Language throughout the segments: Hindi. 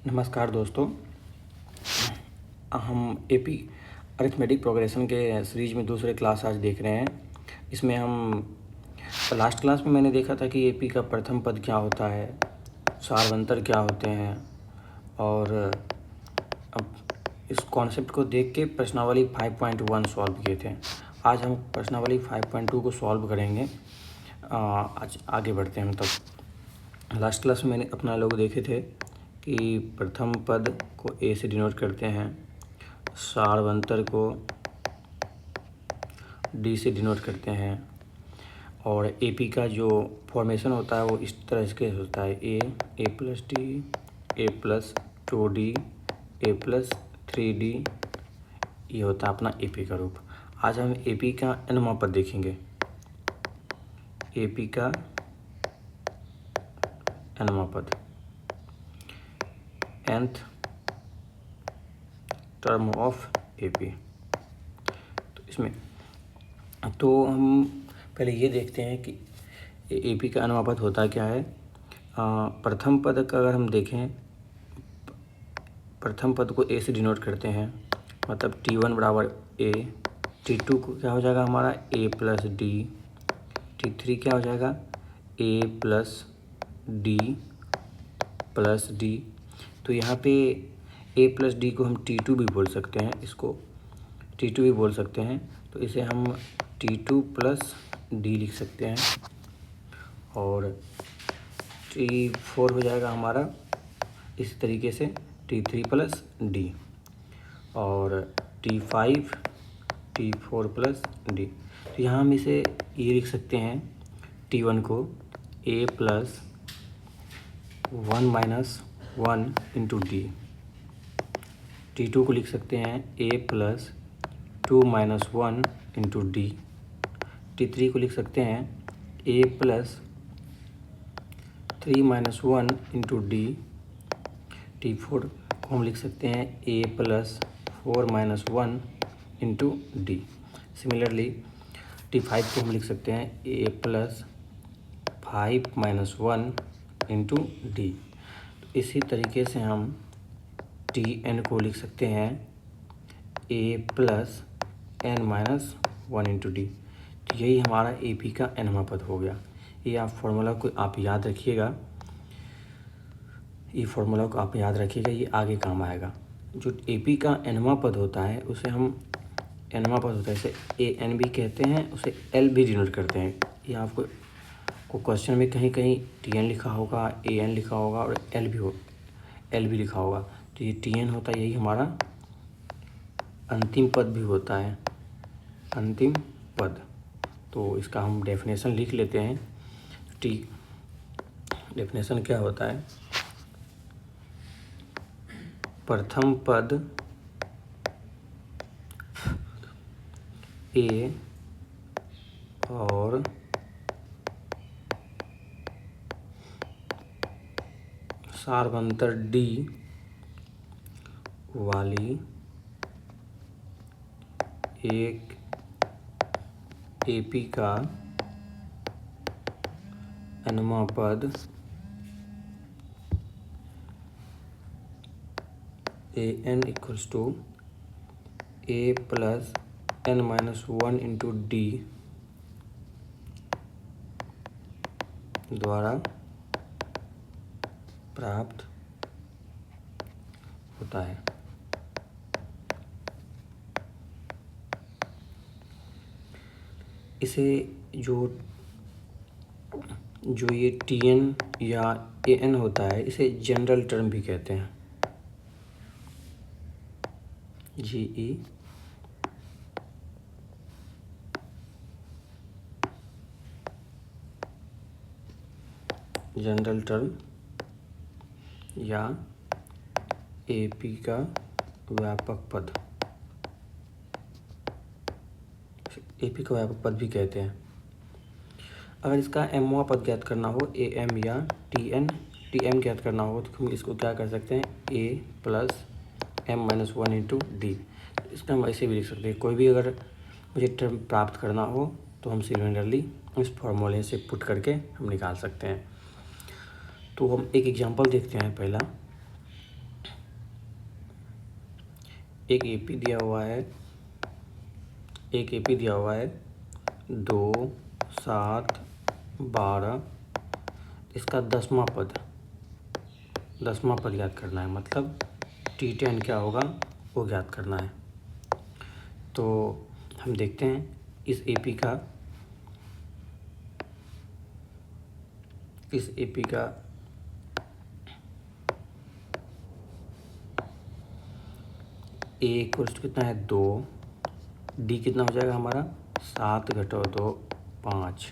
नमस्कार दोस्तों। हम एपी अरिथमेटिक प्रोग्रेशन के सीरीज में दूसरे क्लास आज देख रहे हैं। इसमें हम लास्ट क्लास में मैंने देखा था कि एपी का प्रथम पद क्या होता है, सार्वंतर क्या होते हैं, और अब इस कॉन्सेप्ट को देख के प्रश्नावली 5.1 सॉल्व किए थे। आज हम प्रश्नावली 5.2 को सॉल्व करेंगे। आज आगे बढ़ते हैं हम। तब लास्ट क्लास में मैंने अपना लोग देखे थे कि प्रथम पद को ए से डिनोट करते हैं, सार्वंतर को डी से डिनोट करते हैं, और एपी का जो फॉर्मेशन होता है वो इस तरह से होता है: ए प्लस डी, ए प्लस 2D, ए प्लस 3D। ये होता है अपना एपी का रूप। आज हम एपी का nवां पद देखेंगे। एपी का nवां पद, nth टर्म ऑफ एपी। तो हम पहले ये देखते हैं कि एपी का nवां पद होता क्या है। प्रथम पद का अगर हम देखें, प्रथम पद को ए से डिनोट करते हैं, मतलब T1 बराबर ए। T2 को क्या हो जाएगा हमारा ए प्लस डी। T3 क्या हो जाएगा ए प्लस डी प्लस डी। तो यहाँ पे ए प्लस डी को हम T2 भी बोल सकते हैं, इसको T2 भी बोल सकते हैं। तो इसे हम T2 प्लस डी लिख सकते हैं, और T4 हो जाएगा हमारा इस तरीके से T3 प्लस डी, और T5 T4 प्लस डी। तो यहाँ हम इसे ये लिख सकते हैं, T1 को a plus 1 minus 1 into d. T2 को लिख सकते हैं a plus 2 minus 1 into d. T3 को लिख सकते हैं a plus 3 minus 1 into d. T4 को हम लिख सकते हैं a plus 4 minus 1 into d. Similarly T5 को हम लिख सकते हैं a plus 5 minus 1 into d. तो इसी तरीके से हम Tn को लिख सकते हैं a plus n minus 1 into d. तो यही हमारा एपी का nवां पद हो गया। ये आप फॉर्मूला को आप याद रखिएगा, ये आगे काम आएगा। जो एपी का nवां पद होता है उसे हम nवां पद होता है इसे an भी कहते हैं, उसे l भी डिनोट करते हैं। ये आपको क्वेश्चन में कहीं कहीं Tn लिखा होगा, an लिखा होगा, और l भी लिखा होगा। तो ये Tn होता है, यही हमारा अंतिम पद भी होता है, अंतिम पद। तो इसका हम डेफिनेशन लिख लेते हैं। डेफिनेशन क्या होता है? प्रथम पद ए और सार्वंतर डी वाली एक एपी का nवां पद an equals to a plus n minus 1 into d द्वारा प्राप्त होता है। इसे जो ये Tn या An होता है, इसे जनरल टर्म भी कहते हैं, GE। जनरल टर्म या एपी का व्यापक पद, एपी का व्यापक पद भी कहते हैं। अगर इसका mवां पद ज्ञात करना हो, am या tm ज्ञात करना हो, तो हम इसको क्या कर सकते हैं, a plus m minus 1 into D. इसका हम ऐसे भी लिख सकते हैं। कोई भी अगर मुझे टर्म प्राप्त करना हो तो हम सिमिलरली इस फॉर्मूले से पुट करके हम निकाल सकते हैं। तो हम एक एग्जांपल देखते हैं। पहला एक AP दिया हुआ है, 2, 7, 12, इसका 10वां पद याद करना है, मतलब T10 क्या होगा वो ज्ञात करना है। तो हम देखते हैं इस AP का A इक्वल्स कितना है 2, D कितना हो जाएगा हमारा 7 घटाओ 2 5,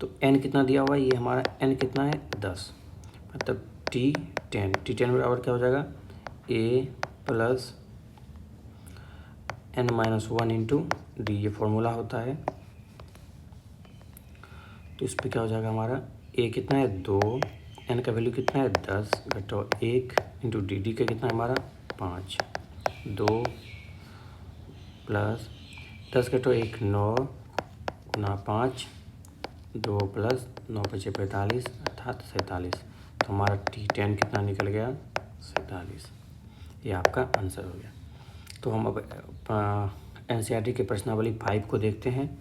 तो N कितना दिया हुआ है, ये हमारा N कितना है 10, मतलब T10 बराबर क्या हो जाएगा A plus N-1 into D, ये फॉर्मूला होता है। तो इस पर क्या हो जाएगा हमारा A कितना है 2, N का वैल्यू कितना है 10 घटाओ 1 इंटू D का कितना है हमारा 5, 2 प्लस 10 घटाओ 1 9 गुना 5, 2 प्लस 9 5 45 अर्थात 47। तो हमारा T10 कितना निकल गया 47। ये आपका आंसर हो गया। तो हम अब NCERT के प्रश्नावली 5 को देखते हैं।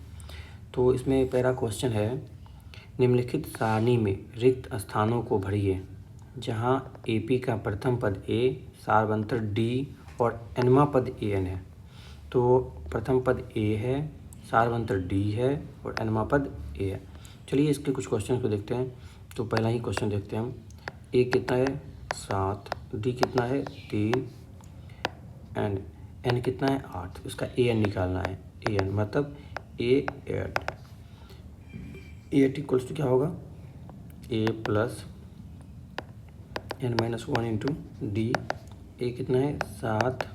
तो इसमें पहला क्वेश्चन है, निम्नलिखित सारणी में रिक्त स्थानों को भरिए जहां AP का प्रथम पद A, सारवंतर D और nवां पद AN है। तो प्रथम पद A है, सारवंतर D है और nवां पद A है। चलिए इसके कुछ क्वेश्चन को देखते हैं। तो पहला ही क्वेश्चन देखते हैं हम। A कितना है 7, D कितना है 3 एंड N कितना है 8, इसका AN निकालना है। AN मतलब A8 इक्वल्स टू क्या होगा A plus N-1 into D। A कितना है 7,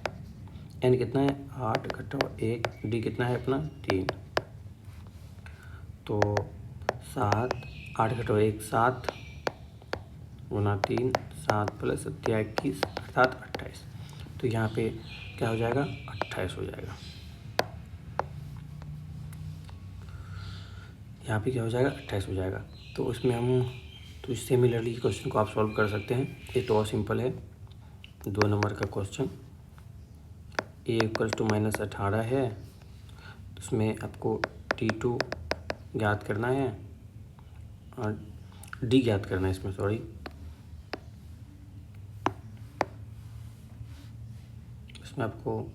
N कितना है 8 घटाओ 1, D कितना है अपना 3। तो 7 8 घटाओ 1 7 गुना 3, 7 प्लस 21 अर्थात 28। तो यहाँ पे क्या हो जाएगा 28 हो जाएगा। यहाँ पे क्या हो जाएगा 28 हो जाएगा। तो उसमें हम तो सिमिलरली क्वेश्चन को आप सॉल्व कर सकते हैं। ये तो और सिंपल है। 2 नंबर का क्वेश्चन, A इक्वल टू -18 है, उसमें आपको T2 ज्ञात करना है और D ज्ञात करना है इसमें, सॉरी इसमें आपको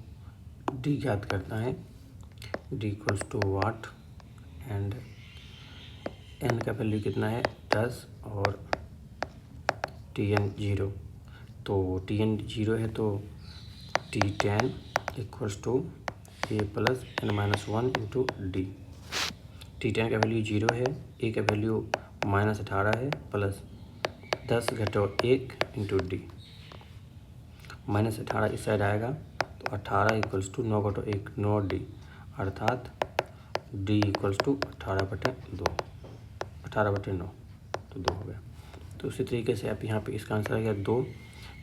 D ज्ञात करना है। D equals to what and N का वैल्यू कितना है 10 और Tn 0। तो Tn 0 है तो T10 equals to A plus N-1 into D। T10 का वैल्यू 0 है, A का वैल्यू -18 है, प्लस 10 घटाओ 1 इंटू D। -18 इस साइड आएगा तो 18 इक्वल्स टू 9 घटाओ 1 9D, अर्थात D इक्वल्स टू 18/2, 18/9 तो 2 हो गया। तो उसी तरीके से आप यहाँ पे इसका आंसर आ गया 2।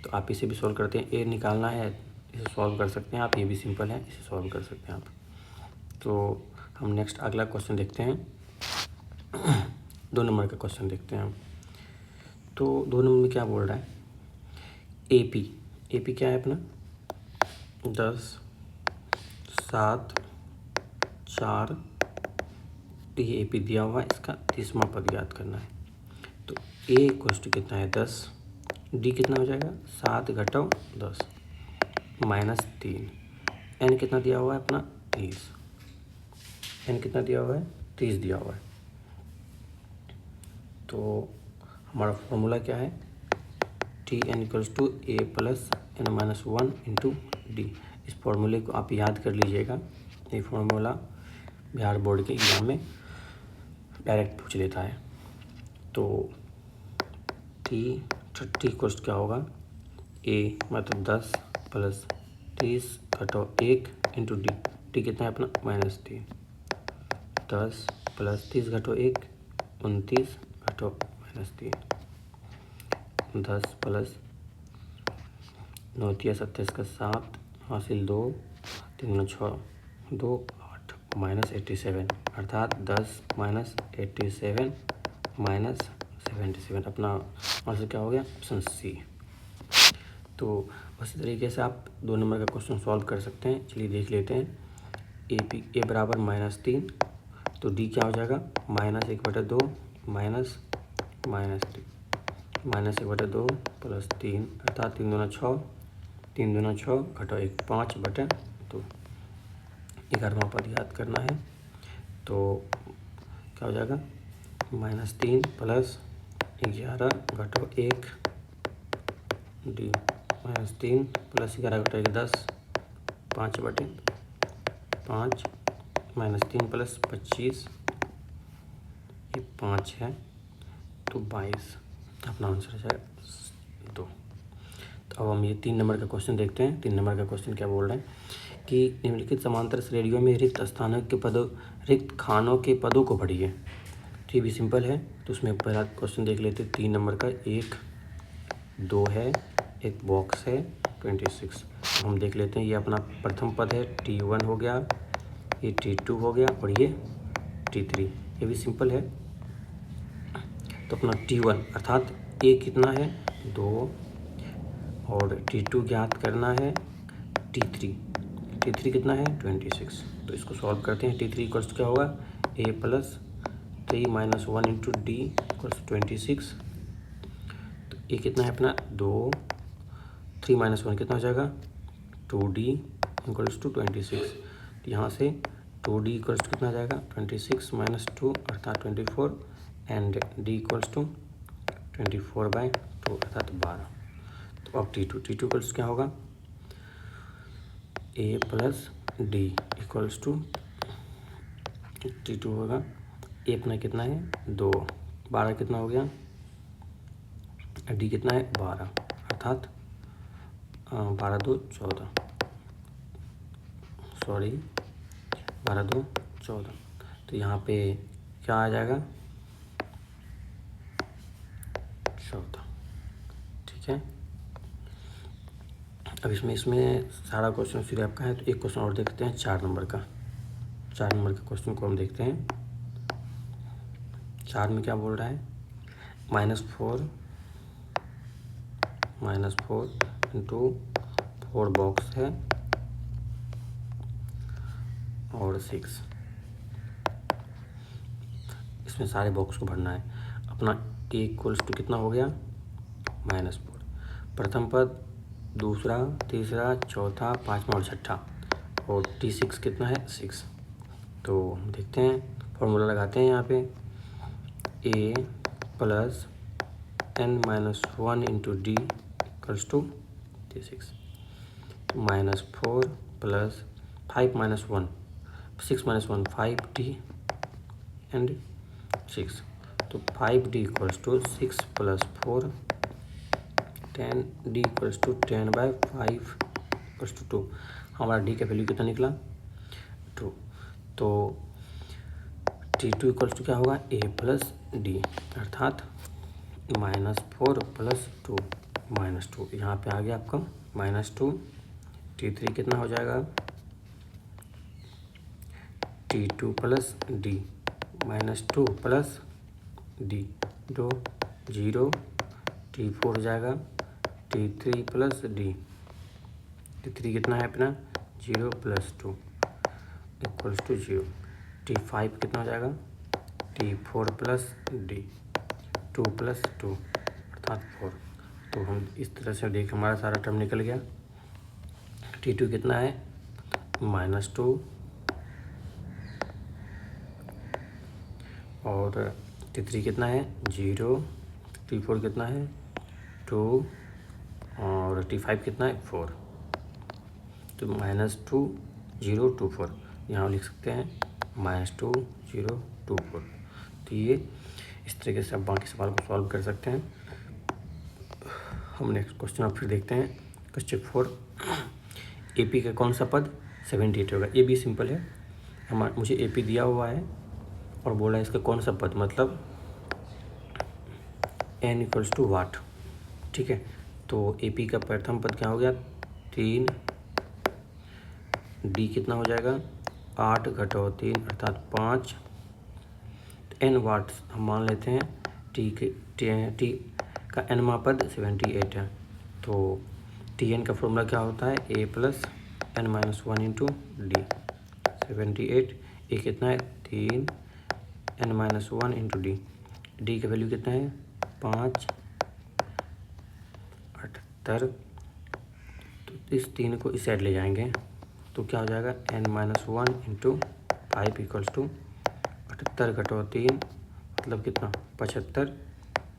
तो आप इसे भी सॉल्व करते हैं। A निकालना है, इसे सॉल्व कर सकते हैं आप, ये भी सिंपल है, इसे सॉल्व कर सकते हैं आप। तो हम नेक्स्ट अगला क्वेश्चन देखते हैं। 2 नंबर का क्वेश्चन देखते हैं हम। तो 2 नंबर में क्या बोल रहा है, AP क्या है अपना 10 7 4, ये AP दिया हुआ है, इसका 30वां पद ज्ञात करना है। तो A इक्वल्स टू कितना है 10, D कितना हो जाएगा 7 घटाओ 10 -3, N कितना दिया हुआ है अपना 30, N कितना दिया हुआ है 30 दिया हुआ है। तो हमारा फॉर्मूला क्या है Tn equals to A plus N-1 into D। इस फॉर्मूले को आप याद कर लीजिएगा, ये फॉर्मूला बिहार बोर्ड के एग्ज़ाम में डायरेक्ट पूछ लेता है। तो T30 इक्वल्स क्या होगा A मतलब 10 प्लस 30 घटाओ 1 इंटू D कितना है अपना -3, 10 प्लस 30 घटाओ 1 29 घटाओ -3, 10 प्लस 9 3 27 का 7 हासिल 2 3 6 2 8 -87, अर्थात 10 -87 -77 अपना आंसर क्या हो गया ऑप्शन C। तो उसी तरीके से आप 2 नंबर का क्वेश्चन सॉल्व कर सकते हैं। चलिए देख लेते हैं। ए बराबर -3, तो डी क्या हो जाएगा -1/2 माइनस -3 -1/2 प्लस 3 अर्थात 3 दूना 6, 3 दूना 6 घटाओ 1 5/2। 11वां पद याद करना है, तो क्या हो जाएगा -3 प्लस 11 घटाओ 1 डी -3 प्लस 11 घटाओ 1 10 5/5 -3 प्लस 25 ये 5 है, तो 22 अपना आंसर है 2। तो अब हम ये 3 नंबर का क्वेश्चन देखते हैं। 3 नंबर का क्वेश्चन क्या बोल रहे हैं कि निम्नलिखित समांतर श्रेणियों में रिक्त खानों के पदों को पढ़िए। तो ये भी सिंपल है, तो उसमें पहला क्वेश्चन देख लेते हैं। 3 नंबर का 1 2 है, एक बॉक्स है 26। तो हम देख लेते हैं। ये अपना प्रथम पद है T1 हो गया, ये T2 हो गया और ये T3। ये भी सिंपल है। तो अपना T1 अर्थात ए कितना है 2 और T2 ज्ञात करना है, T3 कितना है 26। तो इसको सॉल्व करते हैं। T3 इक्वल्स क्या होगा a plus 3 - 1 into d equals 26। तो ये कितना है अपना 2, 3 - 1 कितना हो जाएगा 2d इक्वल्स टू 26। तो यहाँ से 2d इक्वल्स टू कितना आ जाएगा 26 - 2 अर्थात 24 एंड d इक्वल्स टू 24/2 अर्थात 12। तो अब T2 इक्वल्स क्या होगा a plus d equals to T2 होगा ए अपना कितना है 2, 12 कितना हो गया डी कितना है 12 अर्थात 12 2 14 सॉरी 12 2 14। तो यहाँ पे क्या आ जाएगा 14। ठीक है। अब इसमें सारा क्वेश्चन फिर आपका है, तो एक क्वेश्चन और देखते हैं 4 नंबर का। 4 नंबर के क्वेश्चन को हम देखते हैं। 4 में क्या बोल रहा है -4 इंटू 4 बॉक्स है और 6। इसमें सारे बॉक्स को भरना है। अपना a इक्वल्स टू कितना हो गया -4, प्रथम पद, दूसरा, तीसरा, चौथा, पाँचवा और छठा, और T6 कितना है 6। तो देखते हैं, फॉर्मूला लगाते हैं यहाँ पे a plus n-1 into d equals to T6 -4 plus 5 - 1 6 - 1 5d and 6। तो 5d equals to 6 plus 4 10d equals to 10/5 equals to 2। हमारा d का वैल्यू कितना निकला 2। तो T2 इक्वल्स टू क्या होगा a प्लस डी अर्थात -4 प्लस 2 -2। यहाँ पे आ गया आपका -2। T3 कितना हो जाएगा T2 plus D -2 plus D 2 0। T4 हो जाएगा T3 प्लस डी। T3 कितना है अपना 0 प्लस 2 इक्वल्स टू 0। T5 कितना हो जाएगा T4 प्लस डी 2 प्लस 2 अर्थात 4। तो हम इस तरह से देख हमारा सारा टर्म निकल गया। T2 कितना है -2 और T3 कितना है 0, T4 कितना है 2 और T5 कितना है 4। तो -2 0 2 4 यहाँ लिख सकते हैं -2 0 2 4। तो ये इस तरीके से आप बाकी सवाल को सॉल्व कर सकते हैं। हम नेक्स्ट क्वेश्चन आप फिर देखते हैं। क्वेश्चन 4 AP का कौन सा पद 78 होगा। ये भी सिंपल है। मुझे AP दिया हुआ है और बोला है इसका कौन सा पद, मतलब n इक्वल्स टू वाट। ठीक है। तो AP का प्रथम पद क्या हो गया 3, D कितना हो जाएगा 8 घटाओ 3 अर्थात 5। n वाट्स हम मान लेते हैं। T का nवां पद 78 है, तो Tn का फॉर्मूला क्या होता है, a plus n minus one into D. 78 ए कितना है 3 n minus one into d. D का वैल्यू कितना है 5 78। तो इस 3 को इस साइड ले जाएंगे तो क्या हो जाएगा n minus one into 5 equals to 78 घटो 3 मतलब कितना 75।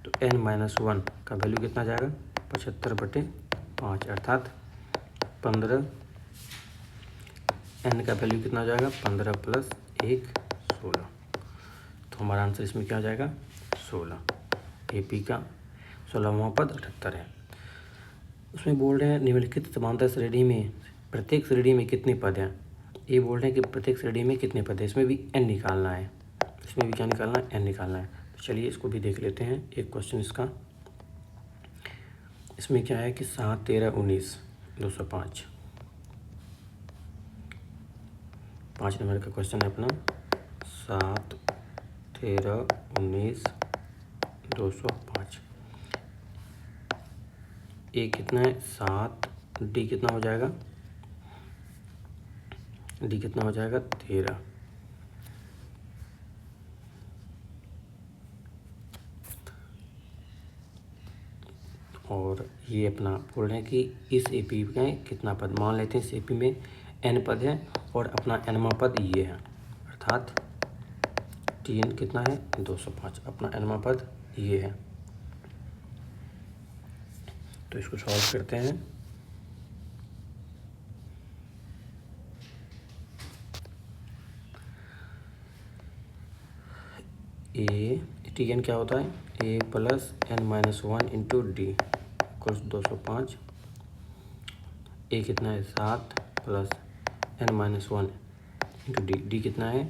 तो n माइनस वन का वैल्यू कितना जाएगा 75/5 अर्थात 15। n का वैल्यू कितना हो जाएगा 15 प्लस 1 16। तो हमारा आंसर इसमें क्या हो जाएगा 16। AP का 16वां पद 78 है। उसमें बोल रहे हैं निम्नलिखित समांतर श्रेणी में प्रत्येक श्रेणी में कितने पद हैं। ये बोल रहे हैं कि प्रत्येक श्रेणी में कितने पद हैं, इसमें भी n निकालना है। इसमें भी क्या निकालना है n निकालना है। तो चलिए इसको भी देख लेते हैं एक क्वेश्चन इसका। इसमें क्या है कि 7 13 19 205 5 नंबर का क्वेश्चन है अपना। 7 13 19 205 ए कितना है 7, डी कितना हो जाएगा, डी कितना हो जाएगा 13। और ये अपना बोल रहे हैं कि इस एपी में कितना पद, मान लेते हैं इस एपी में n पद है और अपना nवां पद ये है अर्थात Tn कितना है 205, अपना nवां पद ये है। तो इसको सॉल्व करते हैं। ए Tn क्या होता है a plus n minus one into d equals 205। A कितना है 7 plus n minus one into d, d कितना है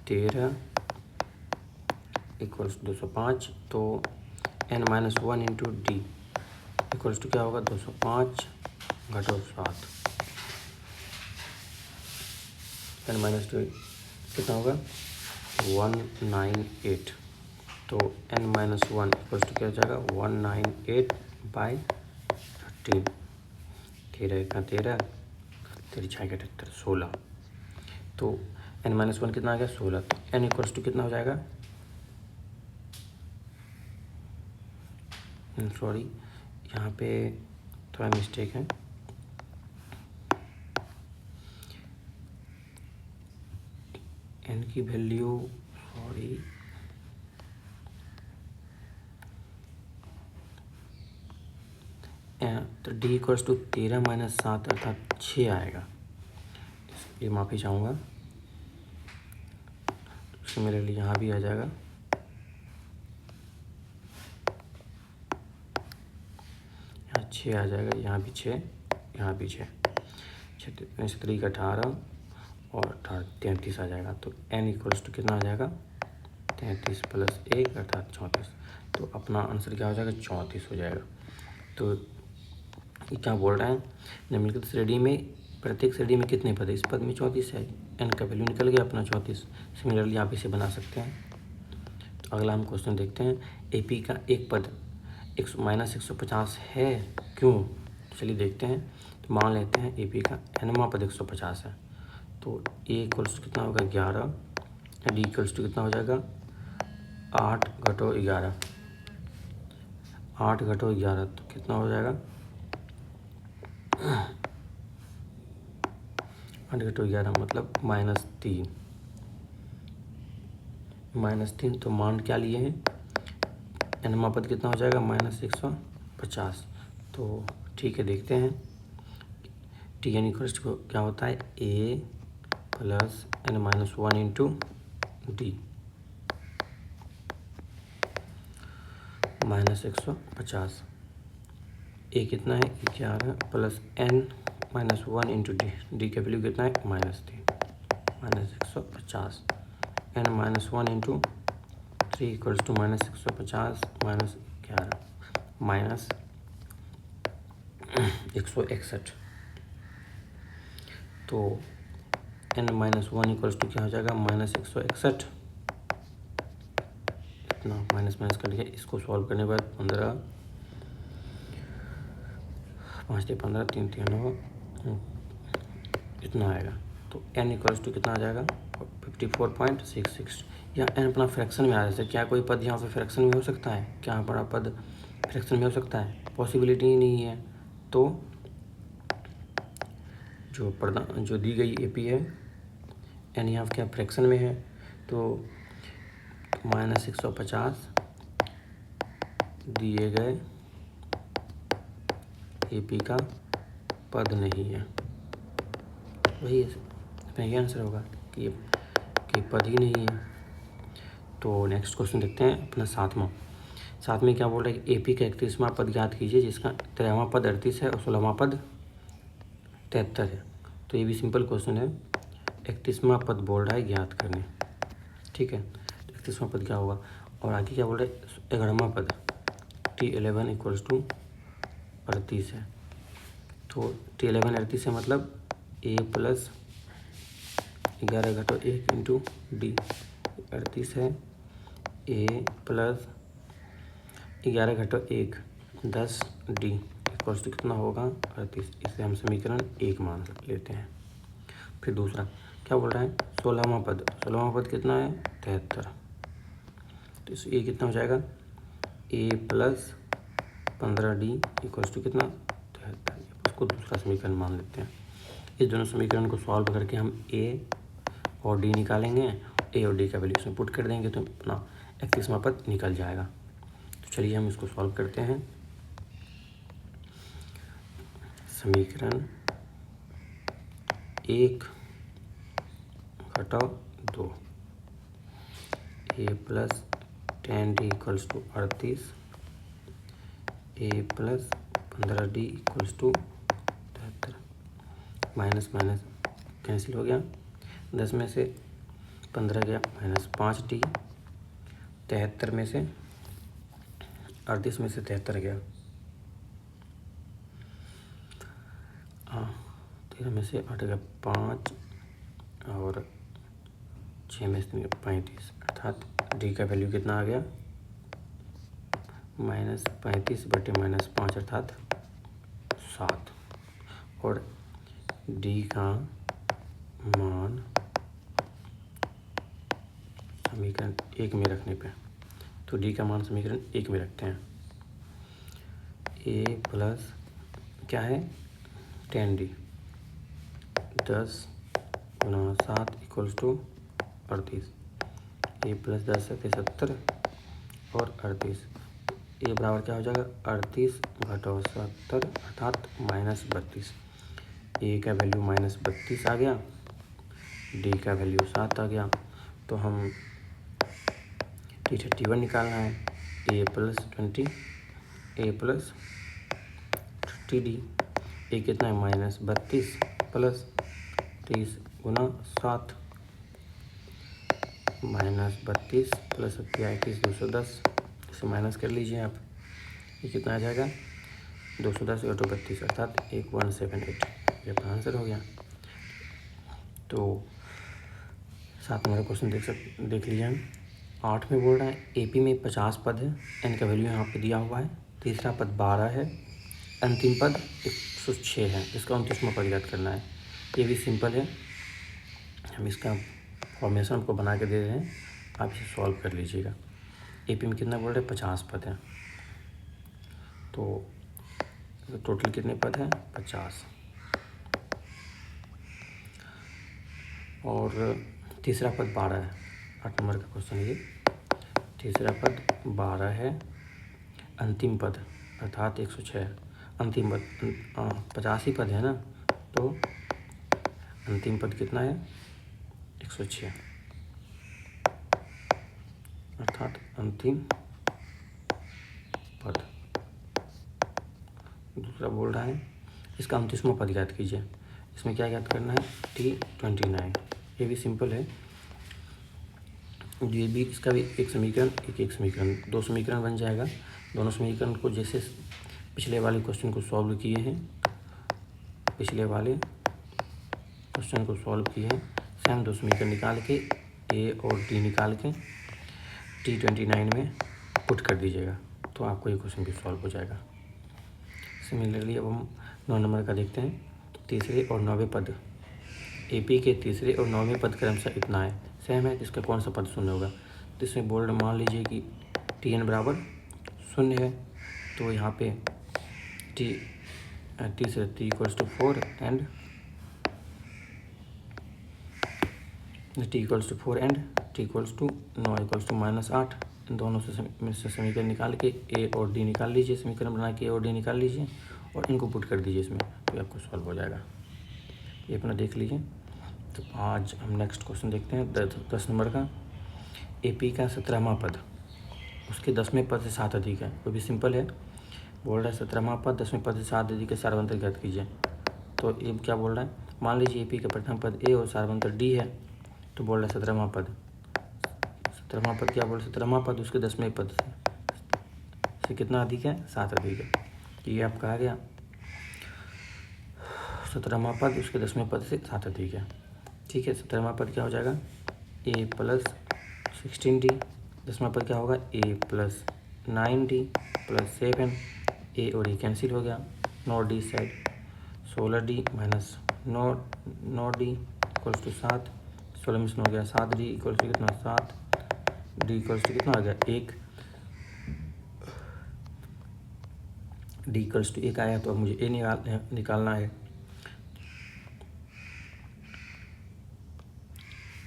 13 इक्वल्स 205। तो n minus one into d equals to क्या होगा 205 घटो 7। n माइनस टू कितना होगा 198। तो n minus one equals to क्या हो जाएगा 198/13। 13 इतना 13 तेरी 6 का 78 16। तो n माइनस वन कितना आ गया 16। तो n इक्वल्स टू कितना हो जाएगा, सॉरी यहाँ पे थोड़ा मिस्टेक है। n की वैल्यू सॉरी तो d इक्वल्स टू 13 माइनस 7 अर्थात 6 आएगा। ये माफ़ी चाहूँगा, तो मेरे लिए यहाँ भी आ जाएगा। यहाँ 6 आ जाएगा, यहाँ भी 6, यहाँ भी 6, 6 का 18 और 18 33 आ जाएगा। तो n इक्वल्स टू कितना आ जाएगा 33 प्लस 1 अर्थात 34। तो अपना आंसर क्या हो जाएगा 34 हो जाएगा। तो ये क्या बोल रहा है निम्नलिखित श्रेणी में प्रत्येक श्रेणी में कितने पद है, इस पद में 34 है, n का वैल्यू निकल गया अपना 34। सिमिलरली आप इसे बना सकते हैं। तो अगला हम क्वेश्चन देखते हैं। AP का एक पद माइनस 150 है क्यों, तो चलिए देखते हैं। तो मान लेते हैं AP का nवां पद 150 है। तो a इक्वल्स टू कितना होगा 11, d इक्वल्स टू कितना हो जाएगा 8 घटो 11, 8 घटो 11 तो कितना हो जाएगा 8 घटो 11 मतलब -3, -3। तो मान क्या लिए हैं nवां पद कितना हो जाएगा -150। तो ठीक है देखते हैं। Tn इक्वल्स टू क्या होता है a plus n minus one into d -150। a कितना है 11 plus n minus one into d, d का वैल्यू कितना है -3 -150। n minus one into 3 equals to -150 -11 -161। तो n minus one equals to क्या हो जाएगा -161। इतना माइनस माइनस कर लिया। इसको सॉल्व करने के बाद 5 3 15, 3 3 9, इतना आएगा। तो n इक्वल्स टू कितना आ जाएगा 54.66। या n अपना फ्रैक्शन में आ जाता है। क्या कोई पद यहाँ पे फ्रैक्शन में हो सकता है? क्या बड़ा पद फ्रैक्शन में हो सकता है? पॉसिबिलिटी ही नहीं है। तो जो दी गई AP है n यहाँ क्या फ्रैक्शन में है, तो -150 दिए गए AP का पद नहीं है। वही इसमें ये आंसर होगा कि पद ही नहीं है। तो नेक्स्ट क्वेश्चन देखते हैं अपना 7वां क्या बोल रहा है कि AP का 31वां पद ज्ञात कीजिए जिसका 13वां पद 38 है और 16वां पद 73 है। तो ये भी सिंपल क्वेश्चन है। 31वां पद बोल रहा है ज्ञात करने, ठीक है। तो 31वां पद क्या होगा, और आगे क्या बोल रहा है 11वां पद T11 इक्वल्स टू 38 है। तो T11 38 है, मतलब A प्लस 11 घटो 1 इंटू D 38 है। A प्लस 11 घटो 1 10 D इक्वल्स टू कितना होगा 38। इसे हम समीकरण 1 मान लेते हैं। फिर दूसरा क्या बोल रहा है 16वां पद कितना है 73। तो इस ये कितना हो जाएगा A plus 15D equals to कितना 73। उसको दूसरा समीकरण मान लेते हैं। इस दोनों समीकरण को सॉल्व करके हम A और D निकालेंगे। A और D का वैल्यू इसमें पुट कर देंगे तो अपना 31वां पद निकल जाएगा। तो चलिए हम इसको सॉल्व करते हैं। समीकरण 1 घटाओ 2 A plus 10D equals to 38, A plus 15D equals to 73। Minus minus cancel हो गया, 10 में से 15 गया, -5D, 73 में से 38 में से 73 गया, 13 में से 8 गया 5 और 6 में से 35, अर्थात D का वैल्यू कितना आ गया -35 बटे -5 अर्थात 7। और D का मान समीकरण 1 में रखने पे, तो D का मान समीकरण 1 में रखते हैं। A प्लस क्या है 10D 10 गुना 7 इक्वल्स टू 38। A प्लस 10 है 73 और 38। A बराबर क्या हो जाएगा 38 घटाओ 70 अर्थात -32। A का वैल्यू -32 आ गया, D का वैल्यू 7 आ गया। तो हम T31 निकालना है। A plus 20 A plus 30D। A कितना है -32 प्लस 30 गुना 7 -32 प्लस 31 210। इसे माइनस कर लीजिए आप, ये कितना आ जाएगा 210 घटो 32 अर्थात 1178। ये अपना आंसर हो गया। तो 7 नंबर क्वेश्चन देख लीजिए हम। 8 में बोल रहा है AP में 50 पद है, n का वैल्यू यहाँ पे दिया हुआ है। तीसरा पद 12 है, अंतिम पद 106 है। इसका 29वां पद याद करना है। ये भी सिंपल है, हम इसका फॉर्मेशन आपको बना के दे रहे हैं, आप इसे सॉल्व कर लीजिएगा। AP में कितना बोल रहे हैं 50 पद है, तो टोटल कितने पद हैं 50। और तीसरा पद 12 है। 8 नंबर का क्वेश्चन है ये। तीसरा पद 12 है, अंतिम पद अर्थात 106। अंतिम पद 50 ही पद है ना, तो अंतिम पद कितना है 106 अर्थात अंतिम पद। दूसरा बोल रहा है इसका 29वां पद ज्ञात कीजिए। इसमें क्या ज्ञात करना है T29। ये भी सिंपल है, ये भी इसका भी एक समीकरण एक समीकरण, 2 समीकरण बन जाएगा। दोनों समीकरण को जैसे पिछले वाले क्वेश्चन को सॉल्व किए हैं, सेम 2 समीकरण निकाल के A और D निकाल के T29 में पुट कर दीजिएगा, तो आपको ये क्वेश्चन भी सॉल्व हो जाएगा। सिमिलरली अब हम 9 नंबर का देखते हैं। तीसरे और 9वें पद, AP के तीसरे और 9वें पद क्रमशः इतना है, सेम है, इसका कौन सा पद शून्य होगा। तो इसमें बोल्ड मान लीजिए कि TN बराबर 0 है, तो यहाँ पे तीसरे T equals to 4 and T equals to 4 and T equals to 9 equals to -8। इन दोनों से समीकरण निकाल के A और D निकाल लीजिए, समीकरण बना के A और D निकाल लीजिए और इनको पुट कर दीजिए इसमें, तो आपको सॉल्व हो जाएगा। ये अपना देख लीजिए। तो आज हम नेक्स्ट क्वेश्चन देखते हैं 10 नंबर का। AP का 17वां पद उसके 10वें पद से 7 अधिक है, वो भी सिंपल है। बोल रहा है 17वां पद 10वें पद से 7 अधिक है, सार्वंतर ज्ञात कीजिए। तो ये क्या बोल रहा है, मान लीजिए AP का प्रथम पद A और सार्वंतर D है, तो बोल रहा है 17वां पद क्या बोल रहा है, 17वां पद उसके 10वें पद से कितना अधिक है, 7 अधिक है। तो ये आपका आ गया 17वां पद उसके 10वें पद से 7 अधिक है। ठीक है, 17वां पद क्या हो जाएगा, A + 16D। 10वां पद क्या होगा, A + 9D + 7। A और E कैंसिल हो गया, 9D side, 16D - 9D equals to 7। 16 में से 9 गया, 7D इक्वल्स टू कितना, 7। D इक्वल्स टू कितना आ गया, 1। D इक्वल्स टू 1 आया, तो अब मुझे A निकालना है।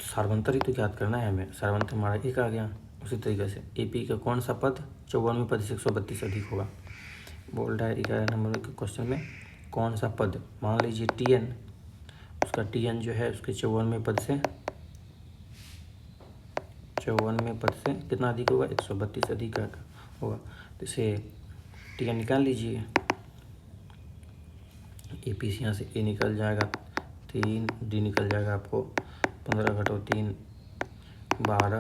सार्वंतर ही तो ज्ञात करना है हमें, सार्वंतर हमारा 1 आ गया। उसी तरीके से AP का कौन सा पद 54वें पद से 132 अधिक होगा। बोल रहा है 11 नंबर के क्वेश्चन में कौन सा पद, मान लीजिए TN, उसका TN जो है उसके 54वें पद से कितना अधिक होगा, 132 अधिक होगा। तो इसे TN निकाल लीजिए। AP से यहाँ से A निकल जाएगा 3, D निकल जाएगा आपको 15 घटो 3 12।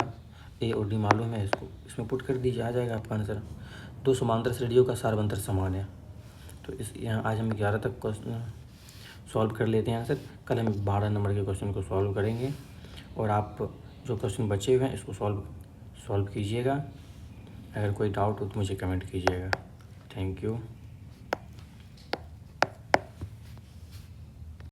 A और D मालूम है, इसमें पुट कर दीजिए, आ जाएगा आपका आंसर। 2 समांतर श्रेणियों का सार्वंतर समान है। तो यहाँ आज हम 11 तक क्वेश्चन सॉल्व कर लेते हैं आंसर। कल हम 12 नंबर के क्वेश्चन को सॉल्व करेंगे, और आप जो क्वेश्चन बचे हुए हैं इसको सॉल्व कीजिएगा। अगर कोई डाउट हो तो मुझे कमेंट कीजिएगा। Thank you.